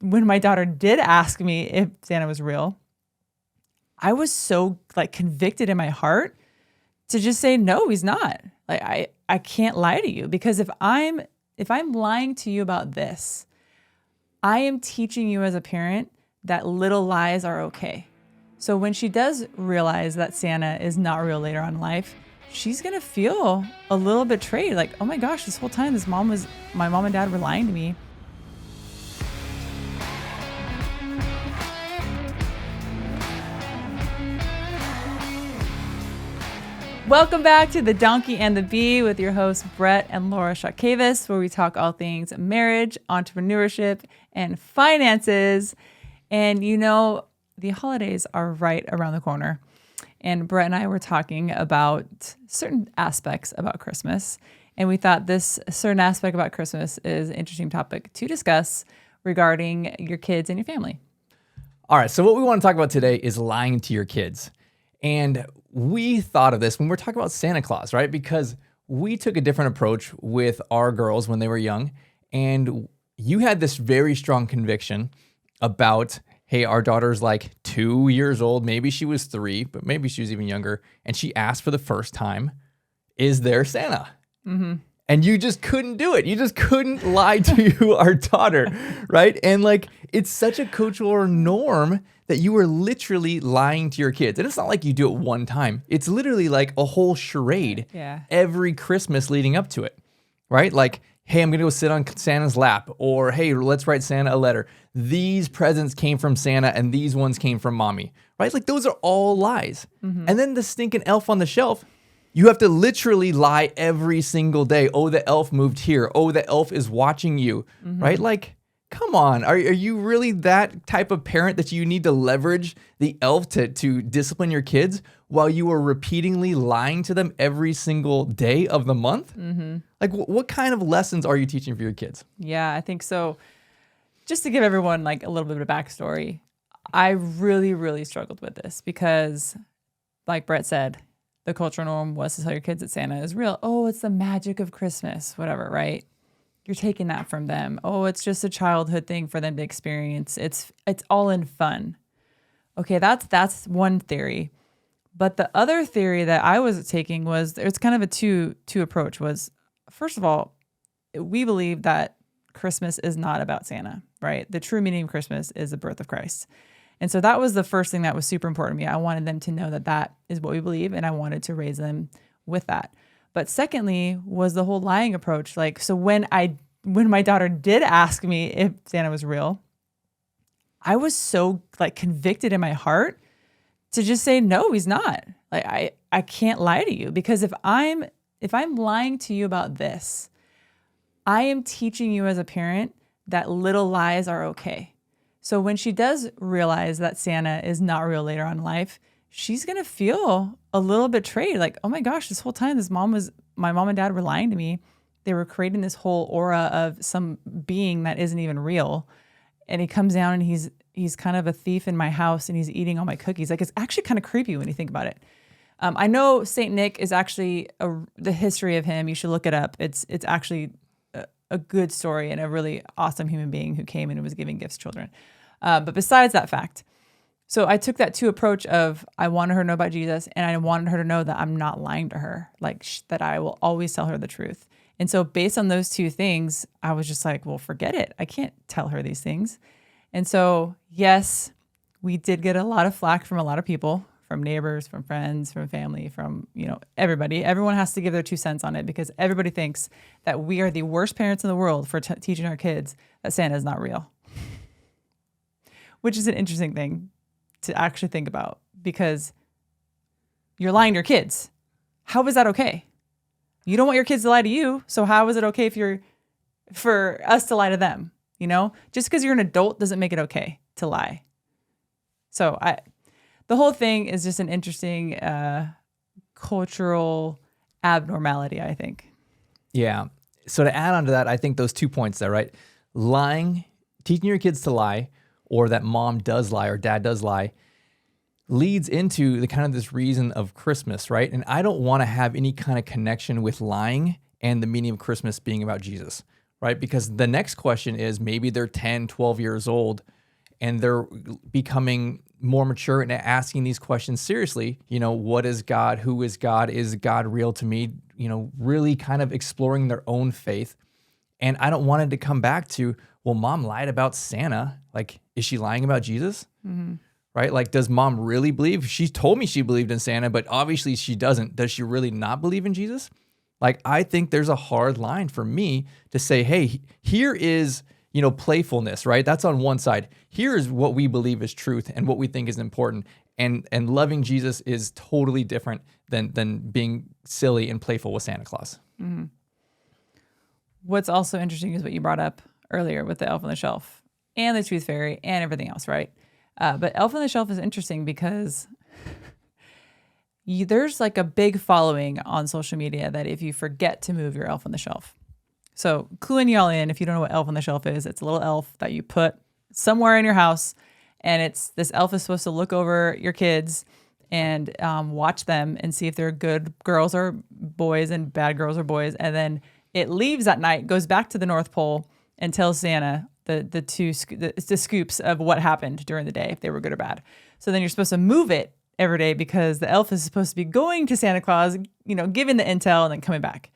when my daughter did ask me if Santa was real, I was so like convicted in my heart to just say, no, he's not. Like, I can't lie to you, because if I'm lying to you about this, I am teaching you as a parent that little lies are okay. So when she does realize that Santa is not real later on in life, she's going to feel a little betrayed. Like, oh my gosh, this whole time my mom and dad were lying to me. Welcome back to The Donkey and the Bee with your hosts, Brett and Laura Chotkevys, where we talk all things marriage, entrepreneurship, and finances. And you know, the holidays are right around the corner. And Brett and I were talking about certain aspects about Christmas. And we thought this certain aspect about Christmas is an interesting topic to discuss regarding your kids and your family. All right, so what we want to talk about today is lying to your kids. And we thought of this when we're talking about Santa Claus, right? Because we took a different approach with our girls when they were young. And you had this very strong conviction about, hey, our daughter's like 2 years old. Maybe she was 3, but maybe she was even younger. And she asked for the first time, is there Santa? Mm-hmm. And you just couldn't do it. You just couldn't lie to our daughter, right? And like, it's such a cultural norm that you are literally lying to your kids. And it's not like you do it one time. It's literally like a whole charade every Christmas leading up to it, right? Like, hey, I'm going to go sit on Santa's lap, or hey, let's write Santa a letter. These presents came from Santa and these ones came from mommy, right? Like, those are all lies. Mm-hmm. And then the stinking elf on the shelf, you have to literally lie every single day. Oh, the elf moved here. Oh, the elf is watching you, right? Like, come on. Are you really that type of parent that you need to leverage the elf to discipline your kids while you are repeatedly lying to them every single day of the month? Mm-hmm. Like, what kind of lessons are you teaching for your kids? Yeah, I think so. Just to give everyone like a little bit of a backstory, I really, really struggled with this because, like Brett said, the cultural norm was to tell your kids that Santa is real. Oh, it's the magic of Christmas, whatever, right? You're taking that from them. Oh, it's just a childhood thing for them to experience. It's all in fun. Okay, that's one theory. But the other theory that I was taking was, it's kind of a two approach was, first of all, we believe that Christmas is not about Santa, right? The true meaning of Christmas is the birth of Christ. And so that was the first thing that was super important to me. I wanted them to know that that is what we believe, and I wanted to raise them with that. But secondly was the whole lying approach. Like, so when my daughter did ask me if Santa was real, I was so like convicted in my heart to just say, no, he's not. Like, I can't lie to you, because if I'm lying to you about this, I am teaching you as a parent that little lies are okay. So when she does realize that Santa is not real later on in life, she's going to feel a little betrayed. Like, oh my gosh, this whole time my mom and dad were lying to me. They were creating this whole aura of some being that isn't even real. And he comes down and he's kind of a thief in my house and he's eating all my cookies. Like, it's actually kind of creepy when you think about it. I know Saint Nick is actually the history of him. You should look it up. It's actually a good story and a really awesome human being who came and was giving gifts to children. But besides that fact, so I took that approach of, I wanted her to know about Jesus, and I wanted her to know that I'm not lying to her, like that I will always tell her the truth. And so based on those two things, I was just like, well, forget it. I can't tell her these things. And so, yes, we did get a lot of flack from a lot of people, from neighbors, from friends, from family, from, everybody. Everyone has to give their 2 cents on it, because everybody thinks that we are the worst parents in the world for teaching our kids that Santa is not real, which is an interesting thing to actually think about, because you're lying to your kids. How is that okay? You don't want your kids to lie to you, so how is it okay for us to lie to them? Just because you're an adult doesn't make it okay to lie. So the whole thing is just an interesting cultural abnormality, I think. Yeah. So to add on to that, I think those 2 points there, right? Lying, teaching your kids to lie, or that mom does lie or dad does lie, leads into the kind of this reason of Christmas, right? And I don't want to have any kind of connection with lying and the meaning of Christmas being about Jesus, right? Because the next question is maybe they're 10, 12 years old and they're becoming more mature and asking these questions seriously. What is God? Who is God? Is God real to me? Really kind of exploring their own faith. And I don't want it to come back to, well, mom lied about Santa. Like, is she lying about Jesus? Mm-hmm. Right? Like, does mom really believe? She told me she believed in Santa, but obviously she doesn't. Does she really not believe in Jesus? Like, I think there's a hard line for me to say, hey, here is, playfulness, right? That's on one side. Here is what we believe is truth and what we think is important. And loving Jesus is totally different than being silly and playful with Santa Claus. Mm-hmm. What's also interesting is what you brought up earlier with the Elf on the Shelf and the Tooth Fairy and everything else, right? But Elf on the Shelf is interesting because there's like a big following on social media that if you forget to move your elf on the shelf. So cluing y'all in, if you don't know what Elf on the Shelf is, it's a little elf that you put somewhere in your house, and this elf is supposed to look over your kids and watch them and see if they're good girls or boys and bad girls or boys. And then it leaves at night, goes back to the North Pole and tells Santa the scoops of what happened during the day, if they were good or bad. So then you're supposed to move it every day because the elf is supposed to be going to Santa Claus, giving the intel and then coming back.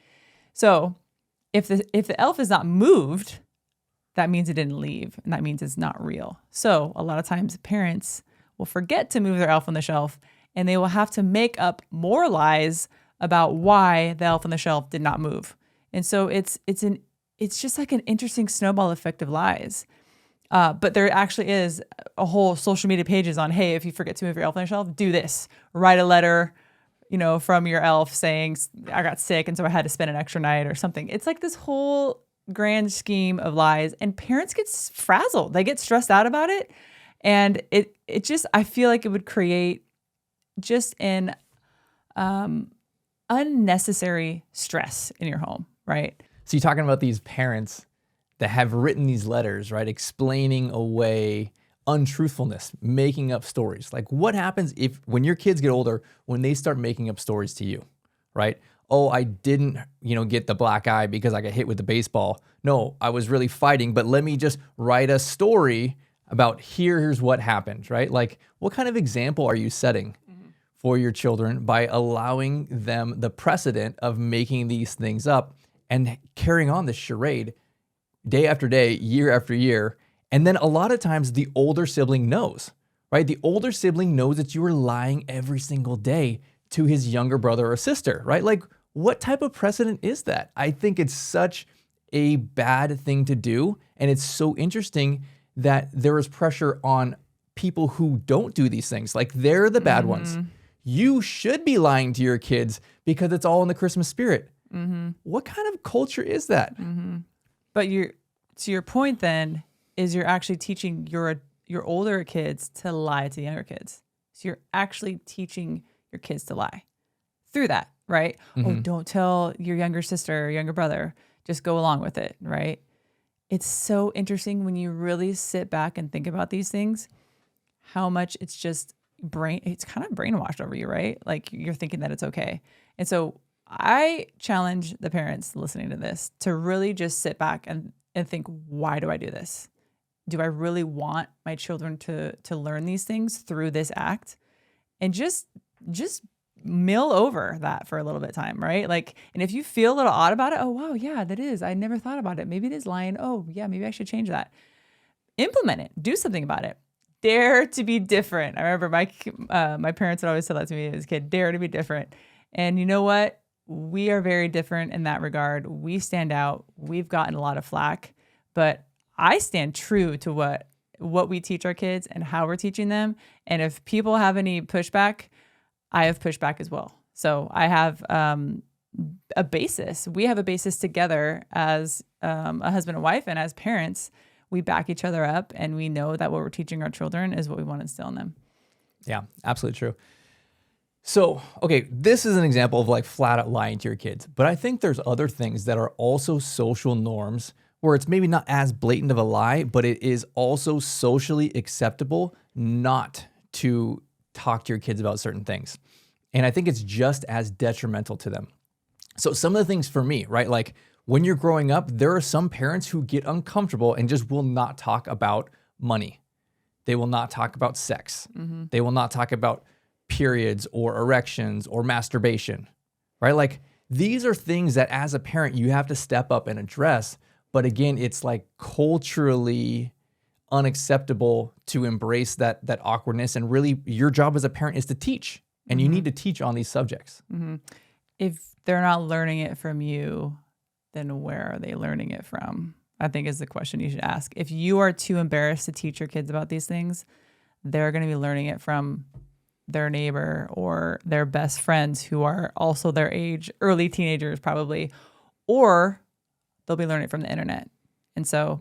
So if the elf is not moved, that means it didn't leave, and that means it's not real. So a lot of times parents will forget to move their elf on the shelf, and they will have to make up more lies about why the elf on the shelf did not move. And so it's just like an interesting snowball effect of lies. But there actually is a whole social media pages on, hey, if you forget to move your elf on the shelf, do this. Write a letter, from your elf saying, I got sick and so I had to spend an extra night or something. It's like this whole grand scheme of lies, and parents get frazzled. They get stressed out about it. And it just, I feel like it would create just an unnecessary stress in your home, right? So you're talking about these parents that have written these letters, right? Explaining away untruthfulness, making up stories. Like, what happens when your kids get older, when they start making up stories to you, right? Oh, I didn't, get the black eye because I got hit with the baseball. No, I was really fighting, but let me just write a story about here's what happened, right? Like, what kind of example are you setting for your children by allowing them the precedent of making these things up and carrying on this charade day after day, year after year? And then a lot of times the older sibling knows, right? The older sibling knows that you are lying every single day to his younger brother or sister, right? Like, what type of precedent is that? I think it's such a bad thing to do. And it's so interesting that there is pressure on people who don't do these things. Like, they're the bad ones. You should be lying to your kids because it's all in the Christmas spirit. What kind of culture is that? But to your point then, is you're actually teaching your older kids to lie to younger kids. So you're actually teaching your kids to lie through that, right? Oh, don't tell your younger sister or younger brother. Just go along with it, right? It's so interesting when you really sit back and think about these things, how much it's just it's kind of brainwashed over you, right? Like, you're thinking that it's okay. And so I challenge the parents listening to this to really just sit back and think, why do I do this? Do I really want my children to learn these things through this act? And just mill over that for a little bit of time, right? Like, and if you feel a little odd about it, oh, wow, yeah, that is. I never thought about it. Maybe it is lying. Oh, yeah, maybe I should change that. Implement it. Do something about it. Dare to be different. I remember my parents would always tell that to me as a kid, dare to be different. And you know what? We are very different in that regard. We stand out. We've gotten a lot of flack, but I stand true to what we teach our kids and how we're teaching them. And if people have any pushback, I have pushback as well. So I have a basis. We have a basis together as a husband and wife, and as parents, we back each other up, and we know that what we're teaching our children is what we want to instill in them. Yeah, absolutely true. So, okay, this is an example of like flat out lying to your kids, but I think there's other things that are also social norms where it's maybe not as blatant of a lie, but it is also socially acceptable not to talk to your kids about certain things. And I think it's just as detrimental to them. So some of the things for me, right? Like, When you're growing up, there are some parents who get uncomfortable and just will not talk about money. They will not talk about sex. They will not talk about periods or erections or masturbation, right? Like these are things that as a parent, you have to step up and address. But again, it's like culturally unacceptable to embrace that awkwardness. And really your job as a parent is to teach, and you need to teach on these subjects. If they're not learning it from you, then where are they learning it from? I think is the question you should ask. If you are too embarrassed to teach your kids about these things, they're going to be learning it from their neighbor or their best friends who are also their age, early teenagers probably, or they'll be learning it from the internet. And so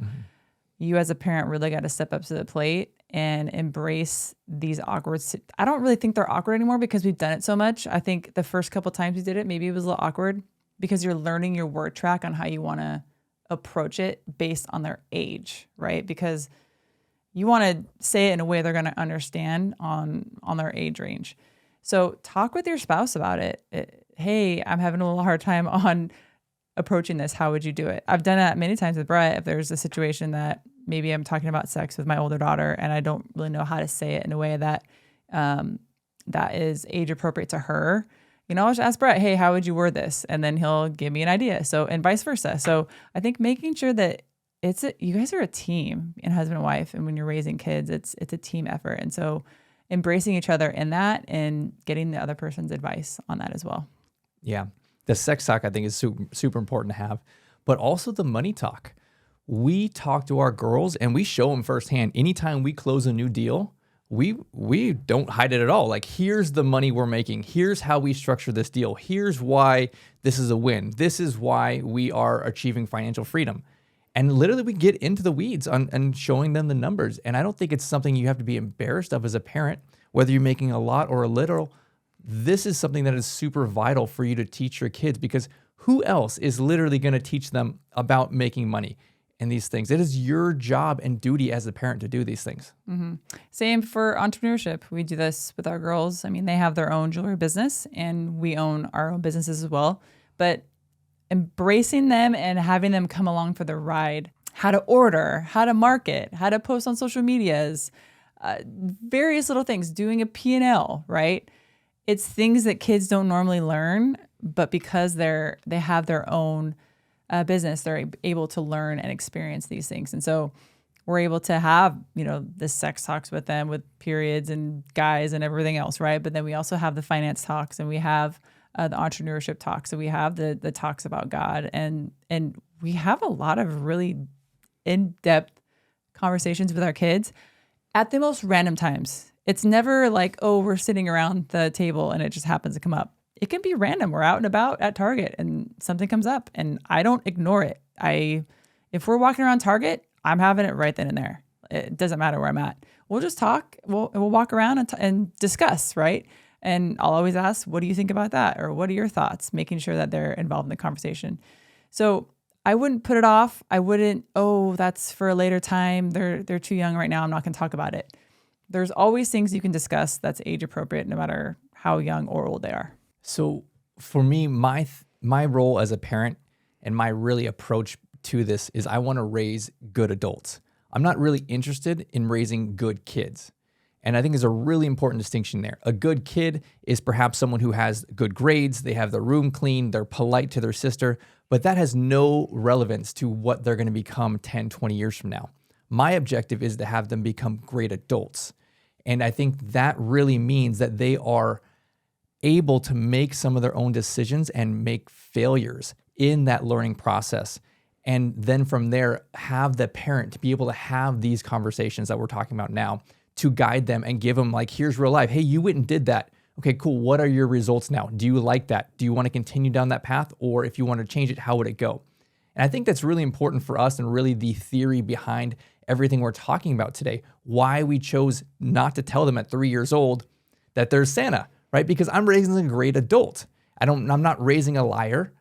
you as a parent really got to step up to the plate and embrace these awkward. I don't really think they're awkward anymore because we've done it so much. I think the first couple times we did it, maybe it was a little awkward because you're learning your word track on how you want to approach it based on their age, right? Because you want to say it in a way they're going to understand on their age range. So talk with your spouse about it. Hey, I'm having a little hard time on approaching this. How would you do it? I've done that many times with Brett. If there's a situation that maybe I'm talking about sex with my older daughter and I don't really know how to say it in a way that that is age appropriate to her, I'll just ask Brett, hey, how would you word this? And then he'll give me an idea. So, and vice versa. So I think making sure that you guys are a team in husband and wife. And when you're raising kids, it's a team effort. And so embracing each other in that and getting the other person's advice on that as well. Yeah. The sex talk I think is super, super important to have, but also the money talk. We talk to our girls and we show them firsthand. Anytime we close a new deal, we don't hide it at all. Like, here's the money we're making. Here's how we structure this deal. Here's why this is a win. This is why we are achieving financial freedom. And literally we get into the weeds on showing them the numbers. And I don't think it's something you have to be embarrassed of as a parent, whether you're making a lot or a little. This is something that is super vital for you to teach your kids, because who else is literally going to teach them about making money and these things? It is your job and duty as a parent to do these things. Same for entrepreneurship. We do this with our girls. I mean, they have their own jewelry business and we own our own businesses as well. But embracing them and having them come along for the ride, how to order, how to market, how to post on social medias, various little things, doing a P&L, right? It's things that kids don't normally learn, but because they have their own business, they're able to learn and experience these things. And so we're able to have, the sex talks with them with periods and guys and everything else, right? But then we also have the finance talks, and we have the entrepreneurship talks, and we have the talks about God, and we have a lot of really in-depth conversations with our kids at the most random times. It's never like, oh, we're sitting around the table and it just happens to come up. It can be random. We're out and about at Target and something comes up and I don't ignore it. If we're walking around Target, I'm having it right then and there. It doesn't matter where I'm at. We'll just talk. We'll walk around and discuss, right? And I'll always ask, what do you think about that? Or what are your thoughts? Making sure that they're involved in the conversation. So I wouldn't put it off. I wouldn't, oh, that's for a later time. They're too young right now. I'm not going to talk about it. There's always things you can discuss that's age appropriate, no matter how young or old they are. So for me, my role as a parent and my really approach to this is I want to raise good adults. I'm not really interested in raising good kids. And I think there's a really important distinction there. A good kid is perhaps someone who has good grades, they have their room clean, they're polite to their sister, but that has no relevance to what they're going to become 10, 20 years from now. My objective is to have them become great adults. And I think that really means that they are able to make some of their own decisions and make failures in that learning process. And then from there, have the parent to be able to have these conversations that we're talking about now to guide them and give them, like, here's real life. Hey, you went and did that. Okay, cool. What are your results now? Do you like that? Do you want to continue down that path? Or if you want to change it, how would it go? And I think that's really important for us, and really the theory behind everything we're talking about today, why we chose not to tell them at 3 years old that there's Santa, right? Because I'm raising a great adult. I'm not raising a liar,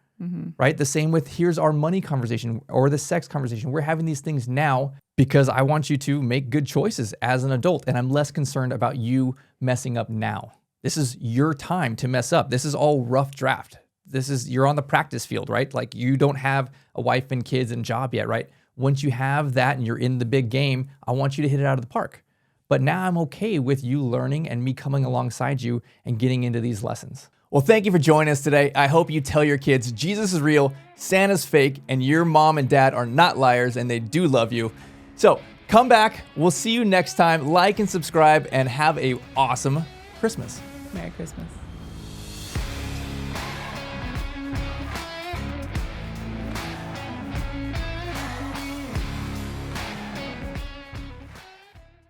right? The same with, here's our money conversation or the sex conversation. We're having these things now because I want you to make good choices as an adult, and I'm less concerned about you messing up now. This is your time to mess up. This is all rough draft. you're on the practice field, right? Like you don't have a wife and kids and job yet, right? Once you have that and you're in the big game, I want you to hit it out of the park. But now I'm okay with you learning and me coming alongside you and getting into these lessons. Well, thank you for joining us today. I hope you tell your kids Jesus is real, Santa's fake, and your mom and dad are not liars and they do love you. So come back. We'll see you next time. Like and subscribe and have an awesome Christmas. Merry Christmas.